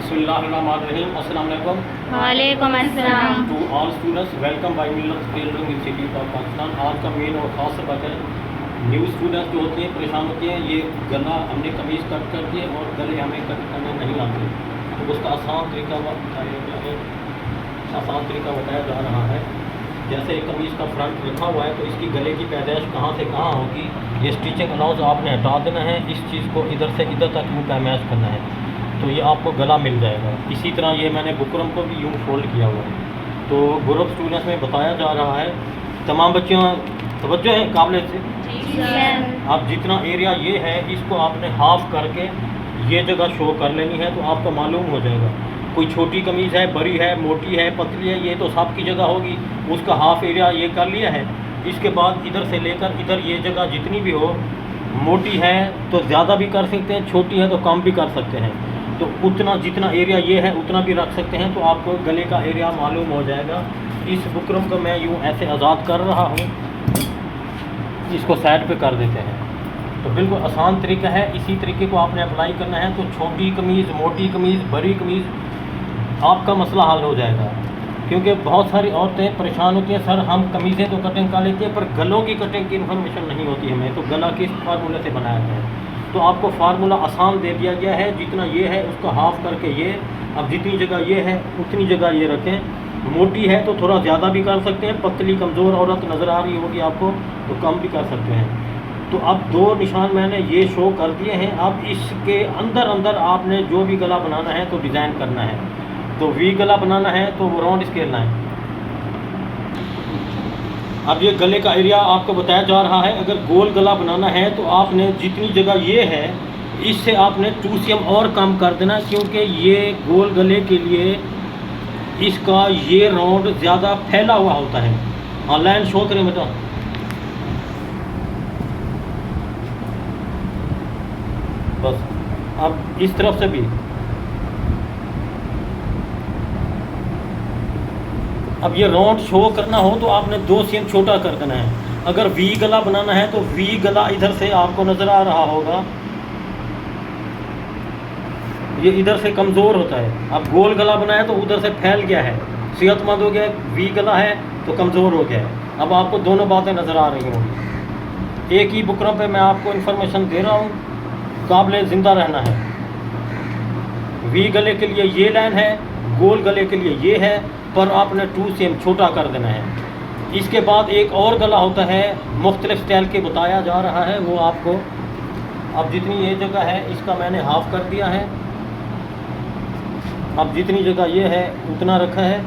बिस्मिल्लाहिर्रहमानिर्रहीम। अस्सलाम वालेकुम। वालेकुम अस्सलाम। To all students, welcome by Millat Tailoring Institute of Pakistan. आज का मेन और ख़ास सबक है। न्यू स्टूडेंट्स जो होते हैं परेशान होते हैं, ये गला हमने कमीज़ कट कर दिए और गले हमें कट करने नहीं आते, तो उसका आसान तरीका बताया जा रहा है। जैसे कमीज़ का फ्रंट रखा हुआ है तो इसकी गले की पैदाइश कहाँ से कहाँ होगी, ये स्टिचिंग अलाउंस आपने हटा देना है। इस चीज़ को इधर से इधर तक यूँ पैमाइश करना है तो ये आपको गला मिल जाएगा। इसी तरह ये मैंने बुकरम को भी यूँ फोल्ड किया हुआ है। तो ग्रुप स्टूडेंट्स में बताया जा रहा है, तमाम बच्चों तवज्जो है काबिलियत से। आप जितना एरिया ये है इसको आपने हाफ करके ये जगह शो कर लेनी है तो आपको मालूम हो जाएगा। कोई छोटी कमीज़ है, बड़ी है, मोटी है, पतली है, ये तो सब की जगह होगी। उसका हाफ एरिया ये कर लिया है। इसके बाद इधर से लेकर इधर ये जगह जितनी भी हो, मोटी है तो ज़्यादा भी कर सकते हैं, छोटी है तो कम भी कर सकते हैं। तो उतना जितना एरिया ये है उतना भी रख सकते हैं, तो आपको गले का एरिया मालूम हो जाएगा। इस बुकरम को मैं यूँ ऐसे आज़ाद कर रहा हूँ, इसको साइड पे कर देते हैं। तो बिल्कुल आसान तरीका है, इसी तरीके को आपने अप्लाई करना है। तो छोटी कमीज़, मोटी कमीज़, बड़ी कमीज़, आपका मसला हल हो जाएगा। क्योंकि बहुत सारी औरतें परेशान होती हैं, सर हम कमीज़ें तो कटिंग कर लेती हैं पर गलों की कटिंग की इन्फॉर्मेशन नहीं होती हमें, तो गला किस फार्मूले से बनाया गया है। तो आपको फार्मूला आसान दे दिया गया है, जितना ये है उसका हाफ करके ये, अब जितनी जगह ये है उतनी जगह ये रखें। मोटी है तो थोड़ा ज़्यादा भी कर सकते हैं, पतली कमज़ोर औरत नज़र आ रही होगी आपको तो कम भी कर सकते हैं। तो अब दो निशान मैंने ये शो कर दिए हैं। अब इसके अंदर अंदर आपने जो भी गला बनाना है तो डिज़ाइन करना है। तो वी गला बनाना है तो वो राउंड स्केलना है। अब ये गले का एरिया आपको बताया जा रहा है। अगर गोल गला बनाना है तो आपने जितनी जगह ये है इससे आपने 2 cm और कम कर देना, क्योंकि ये गोल गले के लिए इसका ये राउंड ज़्यादा फैला हुआ होता है। हाँ, लाइन शो करें बेटा। बस अब इस तरफ से भी अब ये राउंड शो करना हो तो आपने 2 cm छोटा कर देना है। अगर वी गला बनाना है तो वी गला इधर से आपको नज़र आ रहा होगा, ये इधर से कमज़ोर होता है। अब गोल गला बनाया तो उधर से फैल गया है, सेहतमंद हो गया। वी गला है तो कमज़ोर हो गया है। अब आपको दोनों बातें नज़र आ रही होंगी। एक ही बुकरम पे मैं आपको इन्फॉर्मेशन दे रहा हूँ, काबिल ज़िंदा रहना है। वी गले के लिए ये लाइन है, गोल गले के लिए ये है, पर आपने 2 cm छोटा कर देना है। इसके बाद एक और गला होता है, मुख्तलिफ स्टाइल के बताया जा रहा है वो आपको। अब जितनी ये जगह है इसका मैंने हाफ कर दिया है। अब जितनी जगह ये है उतना रखा है।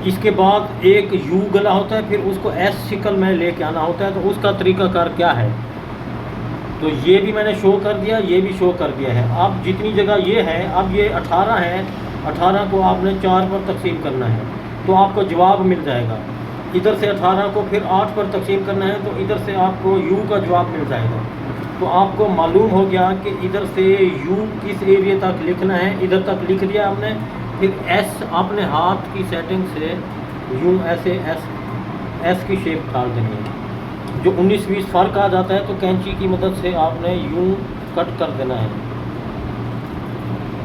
इसके बाद एक यू गला होता है, फिर उसको एस शिकल में लेके आना होता है। तो उसका तरीक़ाकार क्या है, तो ये भी मैंने शो कर दिया, ये भी शो कर दिया है। अब जितनी जगह ये है, अब ये 18 है, 18 को आपने 4 पर तकसीम करना है तो आपको जवाब मिल जाएगा। इधर से 18 को फिर 8 पर तकसीम करना है तो इधर से आपको यू का जवाब मिल जाएगा। तो आपको मालूम हो गया कि इधर से यू किस एरिया तक लिखना है, इधर तक लिख दिया हमने। फिर एस अपने हाथ की सेटिंग से यूँ ऐसे एस की शेप डाल देनी है। जो 19-20 फ़र्क आ जाता है तो कैंची की मदद से आपने यूँ कट कर देना है।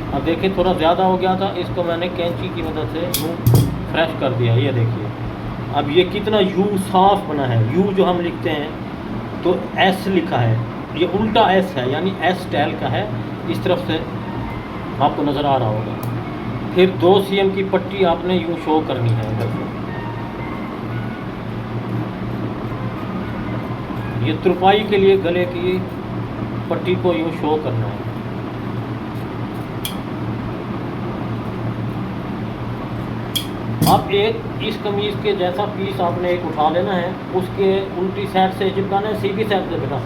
अब देखिए थोड़ा ज़्यादा हो गया था, इसको मैंने कैंची की मदद से यूँ फ्रेश कर दिया। ये देखिए अब ये कितना यू साफ बना है। यू जो हम लिखते हैं तो एस लिखा है, ये उल्टा एस है, यानी एस स्टाइल का है। इस तरफ से आपको नज़र आ रहा होगा। फिर 2 cm की पट्टी आपने यूँ शो करनी है इधर से। ये तुरपाई के लिए गले की पट्टी को यूँ शो करना है। अब एक इस कमीज़ के जैसा पीस आपने एक उठा लेना है, उसके उल्टी साइड से चिपकाना है, सीधी साइड से बेटा।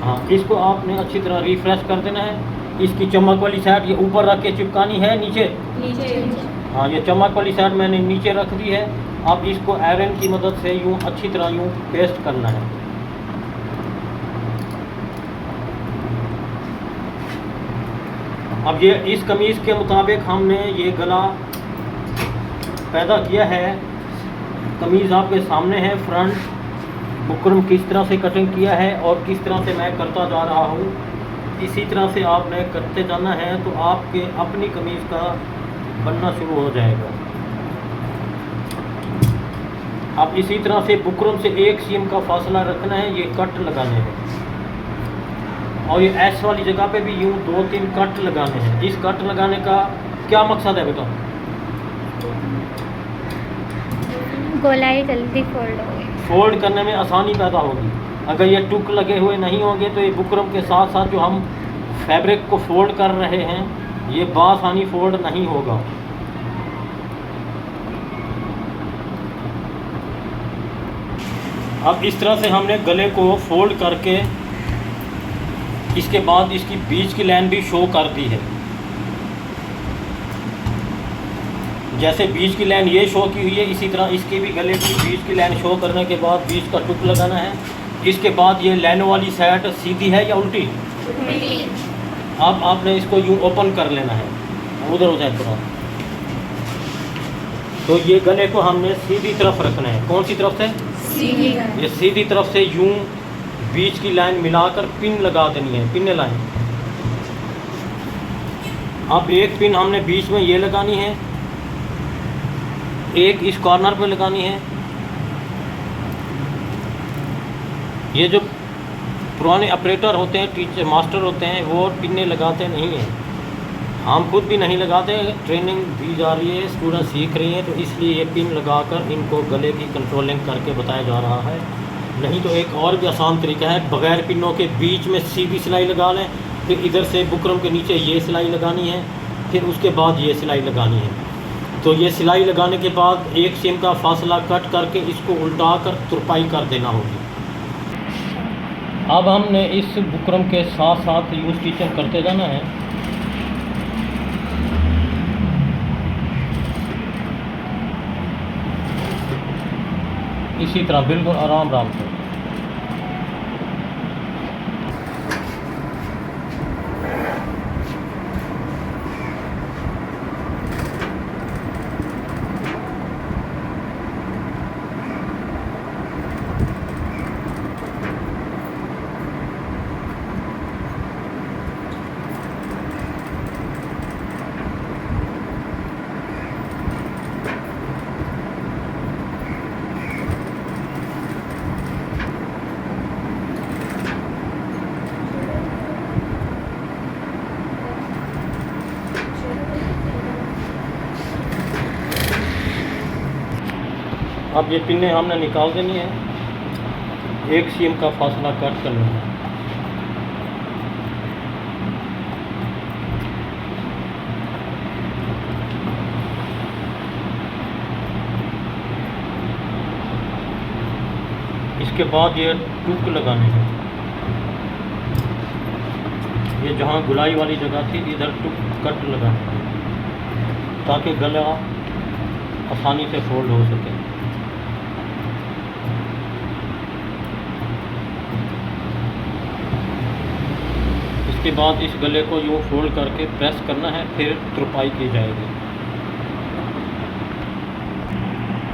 हाँ, इसको आपने अच्छी तरह रिफ्रेश कर देना है। इसकी चमक वाली साइड ये ऊपर रख के चिपकानी है, नीचे। हाँ, ये चमक वाली साइड मैंने नीचे रख दी है। अब इसको आयरन की मदद से यूँ अच्छी तरह यूँ पेस्ट करना है। अब ये इस कमीज़ के मुताबिक हमने ये गला पैदा किया है। कमीज़ आपके सामने है, फ्रंट बुकरम किस तरह से कटिंग किया है और किस तरह से मैं करता जा रहा हूँ। इसी तरह से आपने करते जाना है तो आपके अपनी कमीज़ का बनना शुरू हो जाएगा। अब इसी तरह से बुकरम से 1 सीम का फासला रखना है, ये कट लगाने हैं। और ये एस वाली जगह पे भी यूँ 2-3 कट लगाने हैं। इस कट लगाने का क्या मकसद है बेटा? गोलाई जल्दी फोल्ड होगी, फोल्ड करने में आसानी पैदा होगी। अगर ये टुक लगे हुए नहीं होंगे तो ये बुकरम के साथ साथ जो हम फैब्रिक को फोल्ड कर रहे हैं ये बासानी फोल्ड नहीं होगा। अब इस तरह से हमने गले को फोल्ड करके इसके बाद इसकी बीच की लाइन भी शो कर दी है। जैसे बीच की लाइन ये शो की हुई है, इसी तरह इसके भी गले की बीच की लाइन शो करने के बाद बीच का टुक लगाना है। इसके बाद ये लाइनों वाली साइड सीधी है या उल्टी? अब आपने इसको यूँ ओपन कर लेना है, उधर हो जाए थोड़ा। तो ये गले को हमने सीधी तरफ रखना है। कौन सी तरफ से? सीधी। ये सीधी तरफ से यूँ बीच की लाइन मिलाकर पिन लगा देनी है, पिन लाइन। अब एक पिन हमने बीच में ये लगानी है, एक इस कॉर्नर पे लगानी है। ये जो पुराने ऑपरेटर होते हैं, टीचर मास्टर होते हैं, वो पिन्ने लगाते नहीं हैं। हम खुद भी नहीं लगाते, ट्रेनिंग दी जा रही है, स्टूडेंट सीख रही हैं, तो इसलिए ये पिन लगाकर इनको गले की कंट्रोलिंग करके बताया जा रहा है। नहीं तो एक और भी आसान तरीका है, बग़ैर पिनों के बीच में सीधी सिलाई लगा लें, फिर इधर से बुकरम के नीचे ये सिलाई लगानी है, फिर उसके बाद ये सिलाई लगानी है। तो ये सिलाई लगाने के बाद 1 सीम का फासला कट करके इसको उल्टा कर तुरपाई कर देना होगी। अब हमने इस बुकरम के साथ साथ यूँ स्टिचिंग करते जाना है। इसी तरह बिल्कुल आराम आराम से। अब ये पिन्ने हमने निकाल देनी है, 1 सीम का फासला कट करना है। इसके बाद ये टुक लगाने हैं। ये जहाँ गुलाई वाली जगह थी इधर टुक कट लगाना है ताकि गला आसानी से फोल्ड हो सके। इसके बाद इस गले को यूँ फोल्ड करके प्रेस करना है, फिर तुरपाई की जाएगी।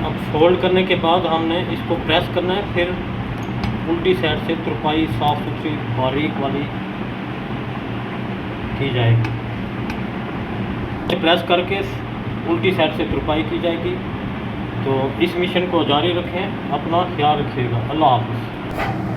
अब फोल्ड करने के बाद हमने इसको प्रेस करना है, फिर उल्टी साइड से तुरपाई साफ सुथरी बारीक वाली की जाएगी। प्रेस करके उल्टी साइड से तुरपाई की जाएगी। तो इस मिशन को जारी रखें, अपना ख्याल रखिएगा। अल्लाह हाफ़िज़।